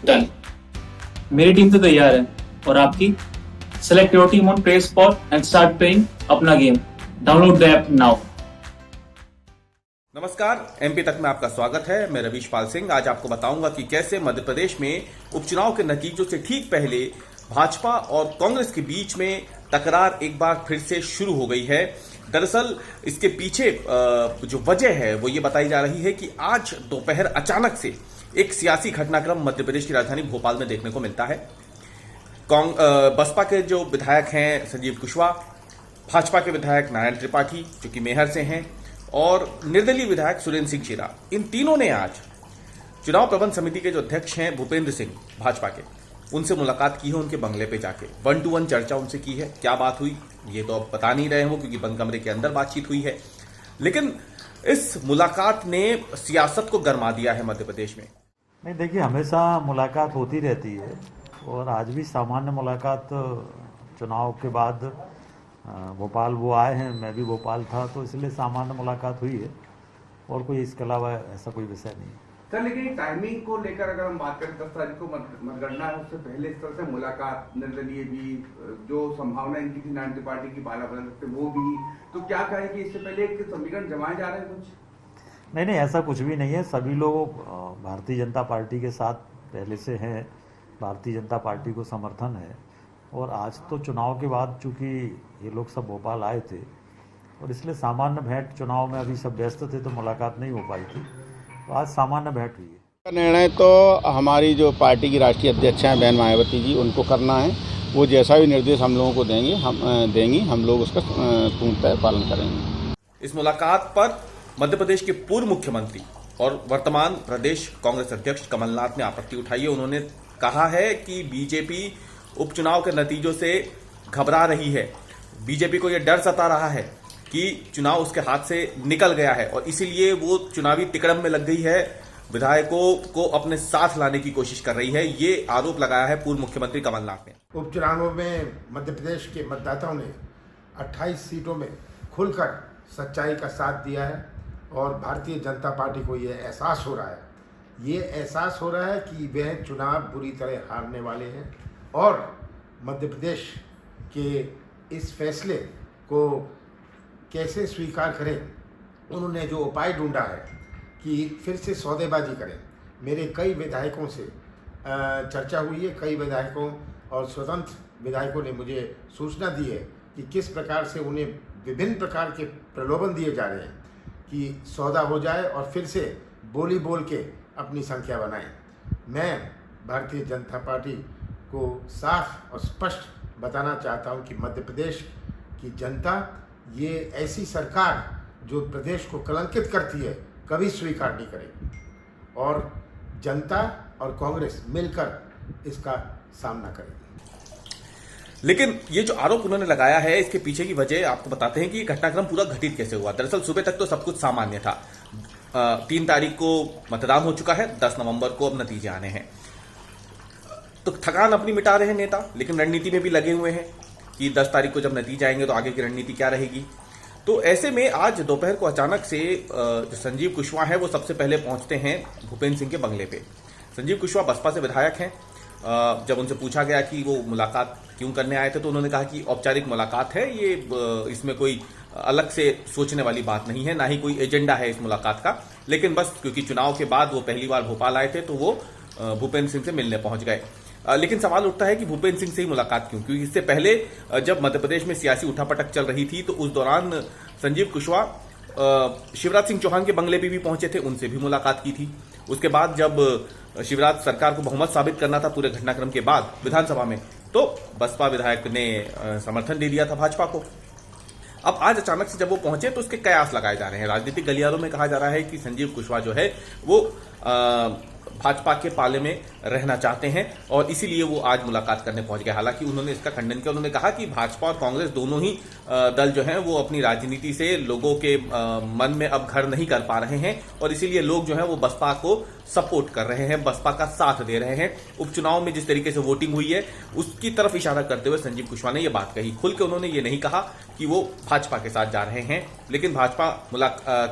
Done. मेरी team तो तैयार है और आपकी? Select your team on play spot and start playing अपना game. Download the app now. नमस्कार, एमपी तक में आपका स्वागत है। मैं रवीश पाल सिंह आज आपको बताऊंगा कि कैसे मध्य प्रदेश में उपचुनाव के नतीजों से ठीक पहले भाजपा और कांग्रेस के बीच में तकरार एक बार फिर से शुरू हो गई है। दरअसल इसके पीछे जो वजह है वो ये बताई जा रही है कि आज दोपहर अचानक से एक सियासी घटनाक्रम मध्य प्रदेश की राजधानी भोपाल में देखने को मिलता है। बसपा के जो विधायक हैं संजीव कुशवाहा, भाजपा के विधायक नारायण त्रिपाठी जो कि मेहर से हैं, और निर्दलीय विधायक सुरेंद्र सिंह चीरा, इन तीनों ने आज चुनाव प्रबंध समिति के जो अध्यक्ष हैं भूपेंद्र सिंह भाजपा के, उनसे मुलाकात की है। उनके बंगले पे जाके 1-to-1 चर्चा उनसे की है। क्या बात हुई ये तो अब बता नहीं रहे हैं वो, क्योंकि बंद कमरे के अंदर बातचीत हुई है। लेकिन इस मुलाकात ने सियासत को गरमा दिया है मध्य प्रदेश में। नहीं, देखिए, हमेशा मुलाकात होती रहती है और आज भी सामान्य मुलाकात चुनाव के बाद भोपाल वो आए हैं, मैं भी भोपाल था, तो इसलिए सामान्य मुलाकात हुई है और कोई इसके अलावा ऐसा कोई विषय नहीं है। सर, लेकिन टाइमिंग को लेकर अगर हम बात करें 10 तारीख को मतगणना है, उससे पहले इस तरह से मुलाकात, निर्दलीय भी जो संभावना इनकी थी नारायण त्रिपाठी की बाला बदल सकते वो भी, तो क्या कहें कि इससे पहले एक समीकरण जमाए जा रहे हैं कुछ? नहीं, ऐसा कुछ भी नहीं है। सभी लोग भारतीय जनता पार्टी के साथ पहले से हैं, भारतीय जनता पार्टी को समर्थन है। और आज तो चुनाव के बाद चूंकि ये लोग सब भोपाल आए थे और इसलिए सामान्य भेंट, चुनाव में अभी सब व्यस्त थे तो मुलाकात नहीं हो पाई थी, तो आज सामान्य भेंट हुई है। निर्णय तो हमारी जो पार्टी की राष्ट्रीय अध्यक्ष हैं बहन मायावती जी, उनको करना है। वो जैसा भी निर्देश हम लोगों को देंगी, हम लोग उसका पूर्णतः पालन करेंगे। इस मुलाकात पर मध्य प्रदेश के पूर्व मुख्यमंत्री और वर्तमान प्रदेश कांग्रेस अध्यक्ष कमलनाथ ने आपत्ति उठाई है। उन्होंने कहा है कि बीजेपी उपचुनाव के नतीजों से घबरा रही है। बीजेपी को यह डर सता रहा है कि चुनाव उसके हाथ से निकल गया है और इसीलिए वो चुनावी तिकड़म में लग गई है, विधायकों को अपने साथ लाने की कोशिश कर रही है। ये आरोप लगाया है पूर्व मुख्यमंत्री कमलनाथ ने। उपचुनावों में मध्य प्रदेश के मतदाताओं ने 28 सीटों में खुलकर सच्चाई का साथ दिया है और भारतीय जनता पार्टी को ये एहसास हो रहा है कि वह चुनाव बुरी तरह हारने वाले हैं और मध्य प्रदेश के इस फैसले को कैसे स्वीकार करें। उन्होंने जो उपाय ढूंढा है कि फिर से सौदेबाजी करें। मेरे कई विधायकों से चर्चा हुई है, कई विधायकों और स्वतंत्र विधायकों ने मुझे सूचना दी है कि किस प्रकार से उन्हें विभिन्न प्रकार के प्रलोभन दिए जा रहे हैं कि सौदा हो जाए और फिर से बोली बोल के अपनी संख्या बनाएं। मैं भारतीय जनता पार्टी को साफ और स्पष्ट बताना चाहता हूं कि मध्य प्रदेश की जनता ये ऐसी सरकार जो प्रदेश को कलंकित करती है कभी स्वीकार नहीं करेगी और जनता और कांग्रेस मिलकर इसका सामना करेगी। लेकिन ये जो आरोप उन्होंने लगाया है, इसके पीछे की वजह आपको बताते हैं कि ये घटनाक्रम पूरा घटित कैसे हुआ। दरअसल सुबह तक तो सब कुछ सामान्य था। 3 तारीख को मतदान हो चुका है, 10 नवंबर को अब नतीजे आने हैं। तो थकान अपनी मिटा रहे हैं नेता, लेकिन रणनीति में भी लगे हुए हैं कि 10 तारीख को जब नतीजे आएंगे तो आगे की रणनीति क्या रहेगी। तो ऐसे में आज दोपहर को अचानक से जो संजीव कुशवाहा है वो सबसे पहले पहुंचते हैं भूपेंद्र सिंह के बंगले पे। संजीव कुशवाहा बसपा से विधायक हैं। जब उनसे पूछा गया कि वो मुलाकात क्यों करने आए थे तो उन्होंने कहा कि औपचारिक मुलाकात है, ये इसमें कोई अलग से सोचने वाली बात नहीं है, ना ही कोई एजेंडा है इस मुलाकात का। लेकिन बस क्योंकि चुनाव के बाद वो पहली बार भोपाल आए थे तो वो भूपेंद्र सिंह से मिलने पहुंच गए। लेकिन सवाल उठता है कि भूपेंद्र सिंह से ही मुलाकात क्यों? क्योंकि इससे पहले जब मध्य प्रदेश में सियासी उठापटक चल रही थी तो उस दौरान संजीव कुशवाहा शिवराज सिंह चौहान के बंगले पे भी पहुंचे थे, उनसे भी मुलाकात की थी। उसके बाद जब शिवराज सरकार को बहुमत साबित करना था पूरे घटनाक्रम के बाद विधानसभा में, तो बसपा विधायक ने समर्थन दे दिया था भाजपा को। अब आज अचानक से जब वो पहुंचे तो उसके कयास लगाए जा रहे हैं। राजनीतिक गलियारों में कहा जा रहा है कि संजीव कुशवाहा जो है वो भाजपा के पाले में रहना चाहते हैं और इसीलिए वो आज मुलाकात करने पहुंच गए। हालांकि उन्होंने इसका खंडन किया। उन्होंने कहा कि भाजपा और कांग्रेस दोनों ही दल जो हैं वो अपनी राजनीति से लोगों के मन में अब घर नहीं कर पा रहे हैं और इसीलिए लोग जो हैं वो बसपा को सपोर्ट कर रहे हैं, बसपा का साथ दे रहे हैं। उपचुनाव में जिस तरीके से वोटिंग हुई है उसकी तरफ इशारा करते हुए संजीव कुशवाहा ने यह बात कही। खुल के उन्होंने ये नहीं कहा कि वो भाजपा के साथ जा रहे हैं, लेकिन भाजपा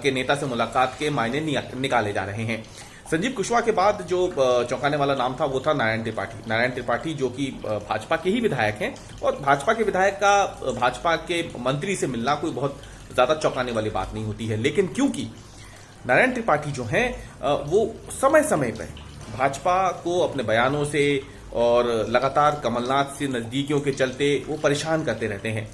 के नेता से मुलाकात के मायने निकाले जा रहे हैं। संजीव कुशवाहा के बाद जो चौंकाने वाला नाम था वो था नारायण त्रिपाठी। नारायण त्रिपाठी जो कि भाजपा के ही विधायक हैं, और भाजपा के विधायक का भाजपा के मंत्री से मिलना कोई बहुत ज्यादा चौंकाने वाली बात नहीं होती है। लेकिन क्योंकि नारायण त्रिपाठी जो हैं वो समय समय पर भाजपा को अपने बयानों से और लगातार कमलनाथ से नजदीकियों के चलते वो परेशान करते रहते हैं।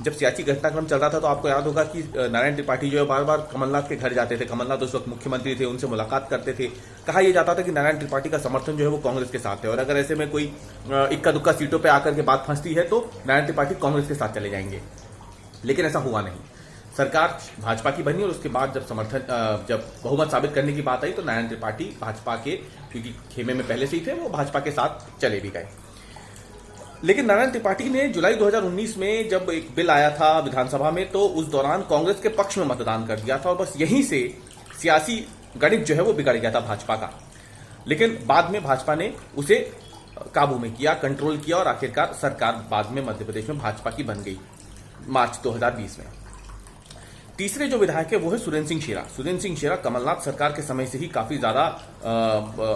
जब सियासी घटनाक्रम चल रहा था तो आपको याद होगा कि नारायण त्रिपाठी जो है बार बार कमलनाथ के घर जाते थे। कमलनाथ उस वक्त मुख्यमंत्री थे, उनसे मुलाकात करते थे। कहा यह जाता था कि नारायण त्रिपाठी का समर्थन जो है वो कांग्रेस के साथ है, और अगर ऐसे में कोई इक्का दुक्का सीटों पे आकर के बात फंसती है तो नारायण त्रिपाठी कांग्रेस के साथ चले जाएंगे। लेकिन ऐसा हुआ नहीं। सरकार भाजपा की बनी और उसके बाद जब बहुमत साबित करने की बात आई तो नारायण त्रिपाठी भाजपा के, क्योंकि खेमे में पहले से ही थे, वो भाजपा के साथ चले भी गए। लेकिन नारायण त्रिपाठी ने जुलाई 2019 में जब एक बिल आया था विधानसभा में तो उस दौरान कांग्रेस के पक्ष में मतदान कर दिया था, और बस यहीं से सियासी गणित जो है वो बिगड़ गया था भाजपा का। लेकिन बाद में भाजपा ने उसे काबू में किया, कंट्रोल किया, और आखिरकार सरकार बाद में मध्य प्रदेश में भाजपा की बन गई मार्च 2020 में। तीसरे जो विधायक है वो है सुरेंद्र सिंह शेरा। सुरेंद्र सिंह शेरा कमलनाथ सरकार के समय से ही काफी ज्यादा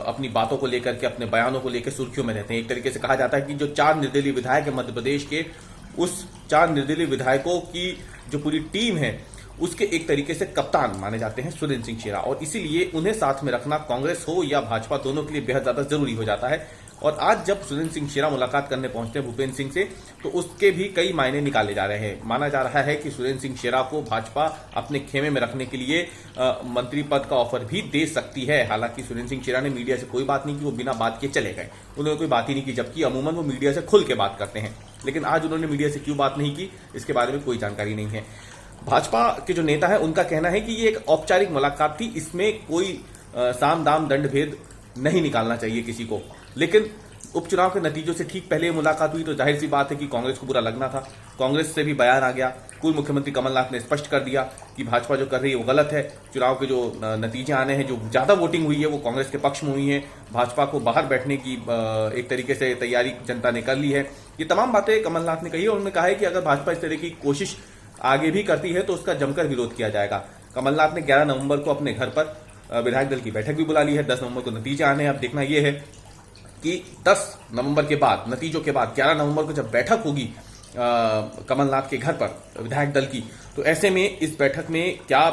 अपनी बातों को लेकर के, अपने बयानों को लेकर सुर्खियों में रहते हैं। एक तरीके से कहा जाता है कि जो 4 निर्दलीय विधायक है मध्य प्रदेश के, उस 4 निर्दलीय विधायकों की जो पूरी टीम है उसके एक तरीके से कप्तान माने जाते हैं सुरेंद्र सिंह शेरा, और इसीलिए उन्हें साथ में रखना कांग्रेस हो या भाजपा दोनों के लिए बेहद ज्यादा जरूरी हो जाता है। और आज जब सुरेंद्र सिंह शेरा मुलाकात करने पहुंचते हैं भूपेंद्र सिंह से, तो उसके भी कई मायने निकाले जा रहे हैं। माना जा रहा है कि सुरेंद्र सिंह शेरा को भाजपा अपने खेमे में रखने के लिए मंत्री पद का ऑफर भी दे सकती है। हालांकि सुरेंद्र सिंह शेरा ने मीडिया से कोई बात नहीं की, वो बिना बात के चले गए, उन्होंने कोई बात ही नहीं की, जबकि अमूमन वो मीडिया से खुल के बात करते हैं। लेकिन आज उन्होंने मीडिया से क्यों बात नहीं की, इसके बारे में कोई जानकारी नहीं है। भाजपा के जो नेता है उनका कहना है कि ये एक औपचारिक मुलाकात थी, इसमें कोई साम दाम दंड भेद नहीं निकालना चाहिए किसी को। लेकिन उपचुनाव के नतीजों से ठीक पहले मुलाकात हुई तो जाहिर सी बात है कि कांग्रेस को बुरा लगना था। कांग्रेस से भी बयान आ गया, पूर्व मुख्यमंत्री कमलनाथ ने स्पष्ट कर दिया कि भाजपा जो कर रही है वो गलत है। चुनाव के जो नतीजे आने हैं, जो ज्यादा वोटिंग हुई है वो कांग्रेस के पक्ष में हुई है। भाजपा को बाहर बैठने की एक तरीके से तैयारी जनता ने कर ली है। ये तमाम बातें कमलनाथ ने कही, और उन्होंने कहा है कि अगर भाजपा इस तरह की कोशिश आगे भी करती है तो उसका जमकर विरोध किया जाएगा। कमलनाथ ने 11 नवंबर को अपने घर पर विधायक दल की बैठक भी बुला ली है। 10 नवंबर को नतीजे आने हैं। अब देखना यह है कि 10 नवंबर के बाद, नतीजों के बाद 11 नवंबर को जब बैठक होगी कमलनाथ के घर पर विधायक दल की, तो ऐसे में इस बैठक में क्या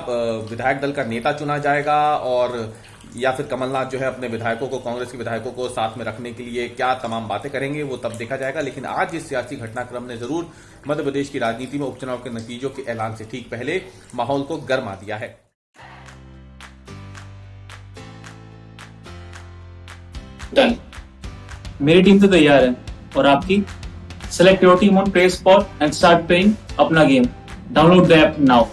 विधायक दल का नेता चुना जाएगा, और या फिर कमलनाथ जो है अपने विधायकों को, कांग्रेस के विधायकों को साथ में रखने के लिए क्या तमाम बातें करेंगे, वो तब देखा जाएगा। लेकिन आज इस सियासी घटनाक्रम ने जरूर मध्य प्रदेश की राजनीति में उपचुनाव के नतीजों के ऐलान से ठीक पहले माहौल को गर्मा दिया है। डन। मेरी टीम तो तैयार है, और आपकी? Select your team on play spot and start playing अपना game. Download the app now.